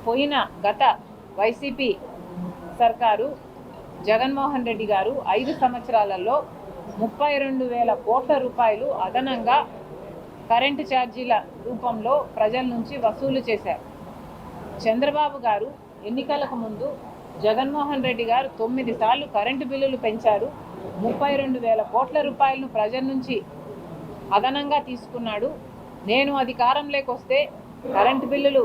పోయిన గత వైసీపీ సర్కారు జగన్మోహన్ రెడ్డి గారు 5 సంవత్సరాలలో 32,000 కోట్ల రూపాయలు అదనంగా కరెంటు ఛార్జీల రూపంలో ప్రజల నుంచి వసూలు చేశారు. చంద్రబాబు గారు ఎన్నికలకు ముందు జగన్మోహన్ రెడ్డి గారు 9 సార్లు కరెంటు బిల్లులు పెంచారు. 32,000 కోట్ల రూపాయలను ప్రజల నుంచి అదనంగా తీసుకున్నాడు. నేను అధికారంలోకి వస్తే కరెంటు బిల్లులు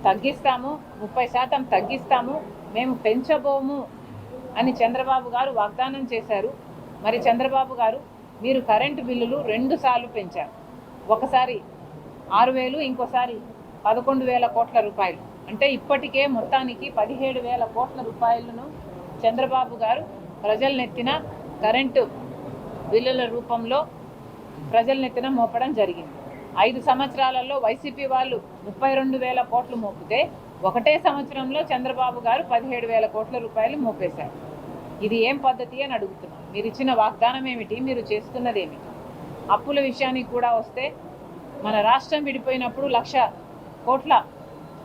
తగ్గిస్తాము, 30% తగ్గిస్తాము, మేము పెంచబోము అని చంద్రబాబు గారు వాగ్దానం చేశారు. మరి చంద్రబాబు గారు మీరు కరెంటు బిల్లులు 2 సార్లు పెంచారు. ఒకసారి 6,000, ఇంకోసారి 11,000 కోట్ల రూపాయలు. అంటే ఇప్పటికే మొత్తానికి 17,000 కోట్ల రూపాయలను చంద్రబాబు గారు ప్రజలనెత్తిన కరెంటు బిల్లుల రూపంలో ప్రజలనెత్తిన మోపడం జరిగింది. 5 సంవత్సరాలలో వైసీపీ వాళ్ళు 32,000 కోట్లు మోపితే ఒకటే సంవత్సరంలో చంద్రబాబు గారు 17,000 కోట్ల రూపాయలు మోపేశారు. ఇది ఏం పద్ధతి అని అడుగుతున్నాం. మీరు ఇచ్చిన వాగ్దానం ఏమిటి, మీరు చేస్తున్నది ఏమిటి? అప్పుల విషయానికి కూడా వస్తే మన రాష్ట్రం విడిపోయినప్పుడు 1,00,000 కోట్ల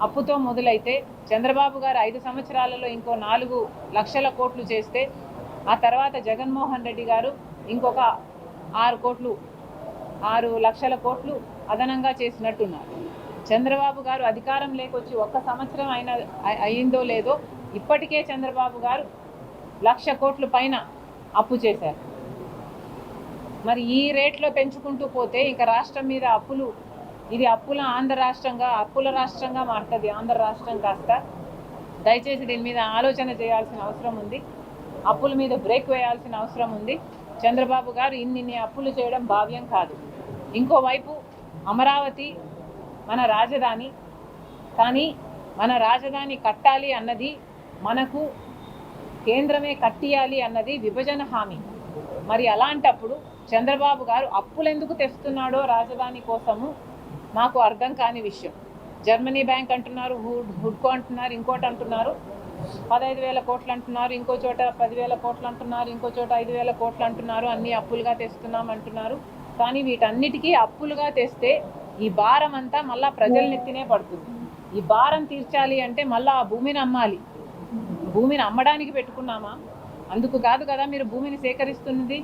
అప్పుతో మొదలైతే చంద్రబాబు గారు 5 సంవత్సరాలలో ఇంకో 4 లక్షల కోట్లు చేస్తే ఆ తర్వాత జగన్మోహన్ రెడ్డి గారు ఇంకొక 6 లక్షల కోట్లు అదనంగా చేసినట్టున్నారు. చంద్రబాబు గారు అధికారం లేకొచ్చి 1 సంవత్సరం అయిందో లేదో ఇప్పటికే చంద్రబాబు గారు 1,00,000 కోట్ల పైన అప్పు చేశారు. మరి ఈ రేట్లో పెంచుకుంటూ పోతే ఇంకా రాష్ట్రం మీద అప్పులు, ఇది అప్పుల రాష్ట్రంగా మారుతుంది ఆంధ్ర రాష్ట్రం కాస్త. దయచేసి దీని మీద ఆలోచన చేయాల్సిన అవసరం ఉంది. అప్పుల మీద బ్రేక్ వేయాల్సిన అవసరం ఉంది. చంద్రబాబు గారు ఇన్ని అప్పులు చేయడం భావ్యం కాదు. ఇంకోవైపు అమరావతి మన రాజధాని, కానీ మన రాజధాని కట్టాలి అన్నది, మనకు కేంద్రమే కట్టియాలి అన్నది విభజన హామీ. మరి అలాంటప్పుడు చంద్రబాబు గారు అప్పులు ఎందుకు తెస్తున్నాడో రాజధాని కోసము మాకు అర్థం కాని విషయం. జర్మనీ బ్యాంక్ అంటున్నారు, హుడ్కో అంటున్నారు, ఇంకోటి అంటున్నారు, 15,000 కోట్లు అంటున్నారు, ఇంకో చోట 10,000 కోట్లు అంటున్నారు, ఇంకో చోట 5,000 కోట్లు అంటున్నారు. అన్ని అప్పులుగా తెస్తున్నాం అంటున్నారు. కానీ వీటన్నిటికీ అప్పులుగా తెస్తే ఈ భారం అంతా మళ్ళా ప్రజలనెత్తినే పడుతుంది. ఈ భారం తీర్చాలి అంటే మళ్ళీ ఆ భూమిని అమ్మాలి. భూమిని అమ్మడానికి పెట్టుకున్నామా? అందుకు కాదు కదా మీరు భూమిని సేకరిస్తున్నది.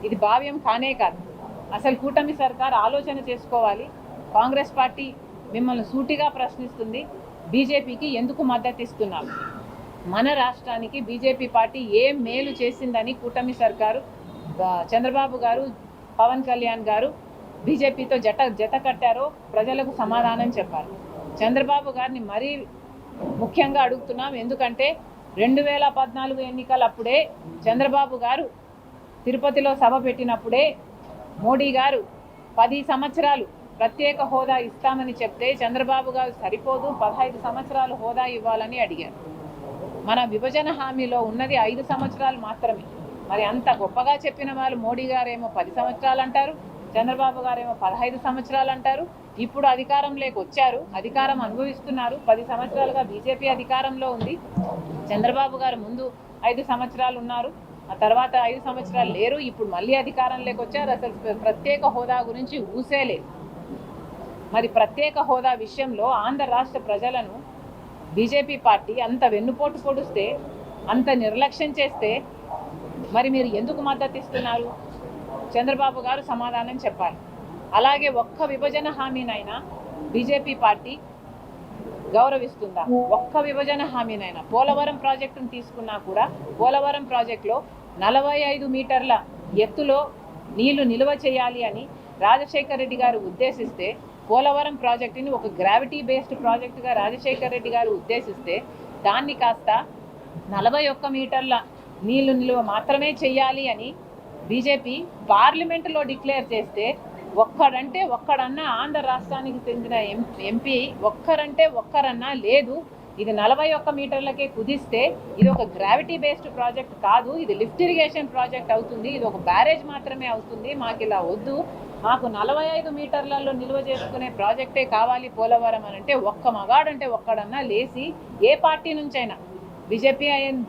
ఇది భావ్యం కానే కాదు. అసలు కూటమి సర్కార్ ఆలోచన చేసుకోవాలి. కాంగ్రెస్ పార్టీ మిమ్మల్ని సూటిగా ప్రశ్నిస్తుంది, బీజేపీకి ఎందుకు మద్దతు ఇస్తున్నారు? మన రాష్ట్రానికి బీజేపీ పార్టీ ఏం మేలు చేసిందని కూటమి సర్కారు, చంద్రబాబు గారు, పవన్ కళ్యాణ్ గారు బీజేపీతో జత కట్టారో ప్రజలకు సమాధానం చెప్పాలి. చంద్రబాబు గారిని మరీ ముఖ్యంగా అడుగుతున్నాం. ఎందుకంటే 2014 ఎన్నికలప్పుడే చంద్రబాబు గారు తిరుపతిలో సభ పెట్టినప్పుడే మోడీ గారు 10 సంవత్సరాలు ప్రత్యేక హోదా ఇస్తామని చెప్తే చంద్రబాబు గారు సరిపోదు, 15 సంవత్సరాలు హోదా ఇవ్వాలని అడిగారు. మన విభజన హామీలో ఉన్నది 5 సంవత్సరాలు మాత్రమే. మరి అంత గొప్పగా చెప్పిన వాళ్ళు మోడీ గారేమో 10 సంవత్సరాలు అంటారు, చంద్రబాబు గారేమో 15 సంవత్సరాలు అంటారు. ఇప్పుడు అధికారంలోకి వచ్చారు, అధికారం అనుభవిస్తున్నారు. 10 సంవత్సరాలుగా బీజేపీ అధికారంలో ఉంది. చంద్రబాబు గారు ముందు 5 సంవత్సరాలు ఉన్నారు, ఆ తర్వాత 5 సంవత్సరాలు లేరు. ఇప్పుడు మళ్ళీ అధికారంలోకి వచ్చారు. అసలు ప్రత్యేక హోదా గురించి ఊసేలేదు. మరి ప్రత్యేక హోదా విషయంలో ఆంధ్ర రాష్ట్ర ప్రజలను బీజేపీ పార్టీ అంత వెన్నుపోటు పొడిస్తే, అంత నిర్లక్ష్యం చేస్తే మరి మీరు ఎందుకు మద్దతు ఇస్తున్నారు? చంద్రబాబు గారు సమాధానం చెప్పాలి. అలాగే ఒక్క విభజన హామీనైనా బీజేపీ పార్టీ గౌరవిస్తుందా? ఒక్క విభజన హామీనైనా. పోలవరం ప్రాజెక్టును తీసుకున్నా కూడా పోలవరం ప్రాజెక్టులో 45 మీటర్ల ఎత్తులో నీళ్లు నిల్వ చేయాలి అని రాజశేఖర్ రెడ్డి గారు ఉద్దేశిస్తే, పోలవరం ప్రాజెక్టుని ఒక గ్రావిటీ బేస్డ్ ప్రాజెక్టుగా రాజశేఖర్ రెడ్డి గారు ఉద్దేశిస్తే దాన్ని కాస్త 41 మీటర్ల నీళ్లు నిల్వ మాత్రమే చేయాలి అని బీజేపీ పార్లమెంటులో డిక్లేర్ చేస్తే ఒక్కడన్నా ఆంధ్ర రాష్ట్రానికి చెందిన ఎంపీ ఒక్కరన్నా లేదు, ఇది 41 మీటర్లకే కుదిస్తే ఇది ఒక గ్రావిటీ బేస్డ్ ప్రాజెక్ట్ కాదు, ఇది లిఫ్ట్ ఇరిగేషన్ ప్రాజెక్ట్ అవుతుంది, ఇది ఒక బ్యారేజ్ మాత్రమే అవుతుంది, మాకు ఇలా వద్దు, మాకు 45 మీటర్లలో నిల్వ చేసుకునే ప్రాజెక్టే కావాలి పోలవరం అని అంటే ఒక్కడన్నా లేచి ఏ పార్టీ నుంచైనా,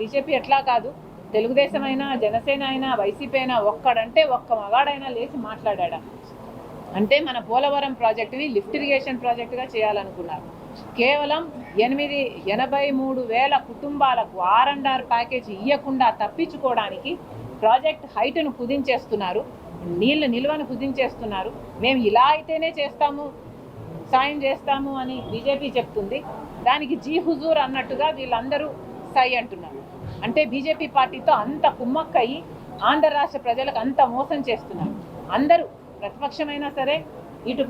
బీజేపీ ఎట్లా కాదు, తెలుగుదేశం అయినా, జనసేన అయినా, వైసీపీ అయినా ఒక్క మగాడైనా లేచి మాట్లాడా? అంటే మన పోలవరం ప్రాజెక్టుని లిఫ్ట్ ఇరిగేషన్ ప్రాజెక్టుగా చేయాలనుకున్నారు. కేవలం 83,000 కుటుంబాలకు R&R ప్యాకేజ్ ఇవ్వకుండా తప్పించుకోవడానికి ప్రాజెక్ట్ హైట్ను కుదించేస్తున్నారు, నీళ్ళ నిల్వను కుదించేస్తున్నారు. మేము ఇలా అయితేనే చేస్తాము, సాయం చేస్తాము అని బీజేపీ చెప్తుంది. దానికి జీ హుజూర్ అన్నట్టుగా వీళ్ళందరూ సై అంటున్నారు. అంటే బీజేపీ పార్టీతో అంత కుమ్మక్కయి ఆంధ్ర రాష్ట్ర ప్రజలకు అంత మోసం చేస్తున్నారు. అందరూ ప్రతిపక్షమైనా సరే, ఇటు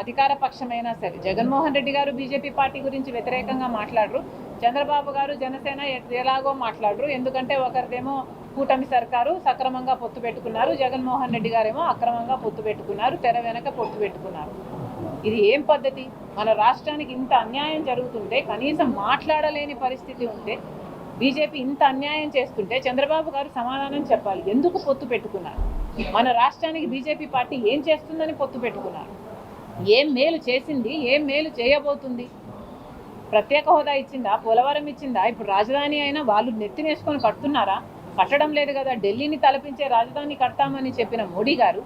అధికార పక్షమైనా సరే. జగన్మోహన్ రెడ్డి గారు బీజేపీ పార్టీ గురించి వ్యతిరేకంగా మాట్లాడరు, చంద్రబాబు గారు జనసేన ఎలాగో మాట్లాడరు. ఎందుకంటే ఒకరిదేమో కూటమి సర్కారు సక్రమంగా పొత్తు పెట్టుకున్నారు, జగన్మోహన్ రెడ్డి గారేమో అక్రమంగా పొత్తు పెట్టుకున్నారు, తెర వెనక పొత్తు పెట్టుకున్నారు. ఇది ఏం పద్ధతి? మన రాష్ట్రానికి ఇంత అన్యాయం జరుగుతుంటే, కనీసం మాట్లాడలేని పరిస్థితి ఉంటే, బీజేపీ ఇంత అన్యాయం చేస్తుంటే చంద్రబాబు గారు సమాధానం చెప్పాలి. ఎందుకు పొత్తు పెట్టుకున్నారు? మన రాష్ట్రానికి బీజేపీ పార్టీ ఏం చేస్తుందని పొత్తు పెట్టుకున్నారు? ఏం మేలు చేసింది? ఏం మేలు చేయబోతుంది? ప్రత్యేక హోదా ఇచ్చిందా? పోలవరం ఇచ్చిందా? ఇప్పుడు రాజధాని అయినా వాళ్ళు నెత్తినేసుకొని కడుతున్నారా? కట్టడం లేదు కదా. ఢిల్లీని తలపించే రాజధాని కడతామని చెప్పిన మోడీ గారు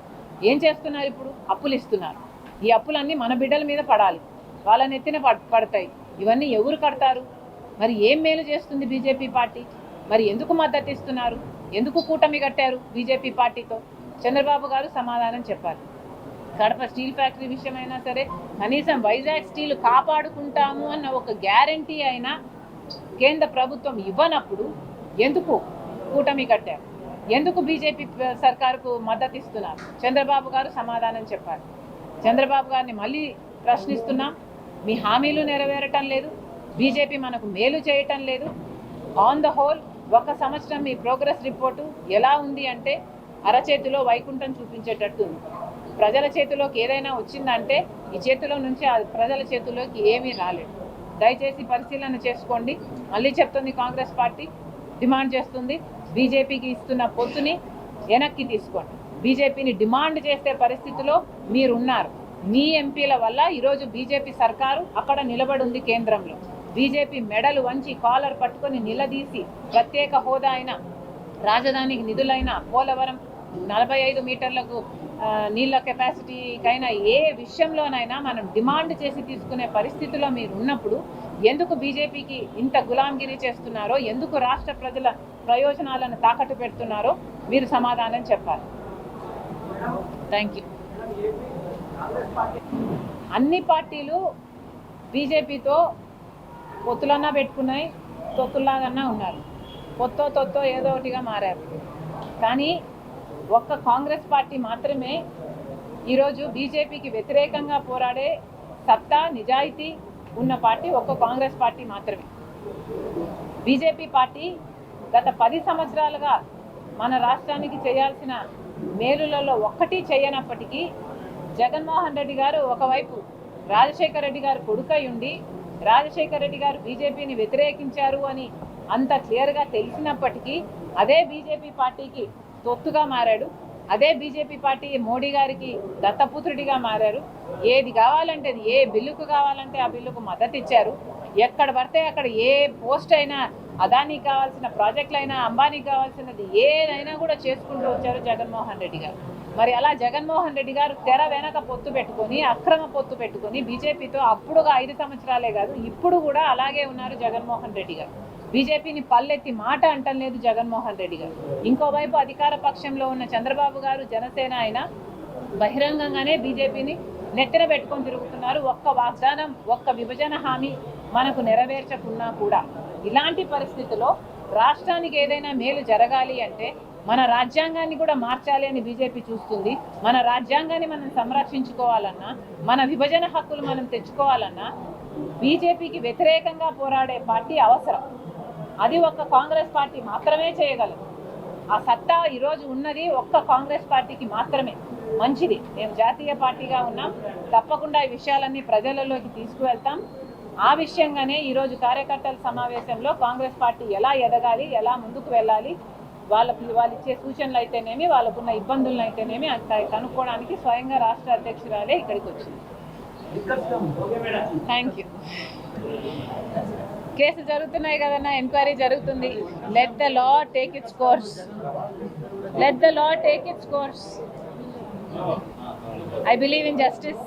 ఏం చేస్తున్నారు? ఇప్పుడు అప్పులు ఇస్తున్నారు. ఈ అప్పులన్నీ మన బిడ్డల మీద పడాలి, వాళ్ళ నెత్తిన పడతాయి. ఇవన్నీ ఎవరు కడతారు? మరి ఏం మేలు చేస్తుంది బీజేపీ పార్టీ? మరి ఎందుకు మద్దతు ఇస్తున్నారు? ఎందుకు కూటమి కట్టారు బీజేపీ పార్టీతో? చంద్రబాబు గారు సమాధానం చెప్పాలి. కడప స్టీల్ ఫ్యాక్టరీ విషయమైనా సరే, కనీసం వైజాగ్ స్టీల్ కాపాడుకుంటాము అన్న ఒక గ్యారంటీ అయినా కేంద్ర ప్రభుత్వం ఇవ్వనప్పుడు ఎందుకు కూటమి కట్టారు? ఎందుకు బీజేపీ సర్కారుకు మద్దతు ఇస్తున్నారు? చంద్రబాబు గారు సమాధానం చెప్పాలి. చంద్రబాబు గారిని మళ్ళీ ప్రశ్నిస్తున్నాం. మీ హామీలు నెరవేరటం లేదు, బీజేపీ మనకు మేలు చేయటం లేదు. ఆన్ ద హోల్ ఒక సంవత్సరం మీ ప్రోగ్రెస్ రిపోర్టు ఎలా ఉంది అంటే అరచేతిలో వైకుంఠం చూపించేటట్టు ఉంది. ప్రజల చేతిలోకి ఏదైనా వచ్చిందంటే ఈ చేతిలో నుంచి ఆ ప్రజల చేతిలోకి ఏమీ రాలేదు. దయచేసి పరిశీలన చేసుకోండి. మళ్ళీ చెప్తుంది, కాంగ్రెస్ పార్టీ డిమాండ్ చేస్తుంది, బీజేపీకి ఇస్తున్న పొత్తుని వెనక్కి తీసుకోండి. బీజేపీని డిమాండ్ చేసే పరిస్థితిలో మీరున్నారు. మీ ఎంపీల వల్ల ఈరోజు బీజేపీ సర్కారు అక్కడ నిలబడి ఉంది కేంద్రంలో. బీజేపీ మెడలు వంచి కాలర్ పట్టుకొని నిలదీసి ప్రత్యేక హోదా అయిన, రాజధానికి నిధులైన, పోలవరం 45 మీటర్లకు నీళ్ళ కెపాసిటీకైనా ఏ విషయంలోనైనా మనం డిమాండ్ చేసి తీసుకునే పరిస్థితిలో మీరు ఉన్నప్పుడు ఎందుకు బీజేపీకి ఇంత గులాంగిరి చేస్తున్నారో, ఎందుకు రాష్ట్ర ప్రజల ప్రయోజనాలను తాకట్టు పెడుతున్నారో మీరు సమాధానం చెప్పాలి. Thank you. అన్ని పార్టీలు బీజేపీతో పొత్తులన్నా పెట్టుకున్నాయి, తొత్తుల్లాగన్నా ఉన్నారు. తొత్తో ఏదో ఒకటిగా మారారు. కానీ ఒక్క కాంగ్రెస్ పార్టీ మాత్రమే ఈరోజు బీజేపీకి వ్యతిరేకంగా పోరాడే సత్తా, నిజాయితీ ఉన్న పార్టీ ఒక్క కాంగ్రెస్ పార్టీ మాత్రమే. బీజేపీ పార్టీ గత 10 సంవత్సరాలుగా మన రాష్ట్రానికి చేయాల్సిన మేలులలో ఒక్కటి చేయనప్పటికీ జగన్మోహన్ రెడ్డి గారు ఒకవైపు రాజశేఖర రెడ్డి గారు కొడుకై ఉండి, రాజశేఖర రెడ్డి గారు బీజేపీని వ్యతిరేకించారు అని అంత క్లియర్గా తెలిసినప్పటికీ అదే బీజేపీ పార్టీకి తొత్తుగా మారాడు. అదే బీజేపీ పార్టీ మోడీ గారికి దత్తపుత్రుడిగా మారారు. ఏది కావాలంటే అది, ఏ బిల్లుకు కావాలంటే ఆ బిల్లుకు మద్దతు ఇచ్చారు. ఎక్కడ పడితే అక్కడ ఏ పోస్ట్ అయినా, అదానికి కావాల్సిన ప్రాజెక్టులైనా, అంబానీకి కావాల్సినది ఏదైనా కూడా చేసుకుంటూ వచ్చారు జగన్మోహన్ రెడ్డి గారు. మరి అలా జగన్మోహన్ రెడ్డి గారు తెర వెనక పొత్తు పెట్టుకొని, అక్రమ పొత్తు పెట్టుకొని బీజేపీతో అప్పుడుగా 5 సంవత్సరాలే కాదు ఇప్పుడు కూడా అలాగే ఉన్నారు జగన్మోహన్ రెడ్డి గారు. బీజేపీని పల్లెత్తి మాట అంటం లేదు జగన్మోహన్ రెడ్డి గారు. ఇంకోవైపు అధికార పక్షంలో ఉన్న చంద్రబాబు గారు, జనసేన అయినా బహిరంగంగానే బీజేపీని నెత్తిన పెట్టుకొని తిరుగుతున్నారు. ఒక్క వాగ్దానం, ఒక్క విభజన హామీ మనకు నెరవేర్చకున్నా కూడా. ఇలాంటి పరిస్థితుల్లో రాష్ట్రానికి ఏదైనా మేలు జరగాలి అంటే మన రాజ్యాంగాన్ని కూడా మార్చాలి అని బీజేపీ చూస్తుంది. మన రాజ్యాంగాన్ని మనం సంరక్షించుకోవాలన్నా, మన విభజన హక్కులు మనం తెచ్చుకోవాలన్నా బీజేపీకి వ్యతిరేకంగా పోరాడే పార్టీ అవసరం. అది ఒక్క కాంగ్రెస్ పార్టీ మాత్రమే చేయగలదు. ఆ సత్తా ఈరోజు ఉన్నది ఒక్క కాంగ్రెస్ పార్టీకి మాత్రమే. మంచిది, మేము జాతీయ పార్టీగా ఉన్నాం, తప్పకుండా ఈ విషయాలన్నీ ప్రజలలోకి తీసుకువెళ్తాం. ఆ విషయంగానే ఈరోజు కార్యకర్తల సమావేశంలో కాంగ్రెస్ పార్టీ ఎలా ఎదగాలి, ఎలా ముందుకు వెళ్ళాలి, వాళ్ళు ఇచ్చే సూచనలు అయితేనేమి, వాళ్ళకున్న ఇబ్బందులను అయితేనేమి కనుక్కోవడానికి స్వయంగా రాష్ట్ర అధ్యక్షురాలే ఇక్కడికి వచ్చింది. Thank you. కేసు జరుగుతున్నాయి కదన్నా, ఎంక్వైరీ జరుగుతుంది. Let the law take its course. Let the law take its course. I believe in justice.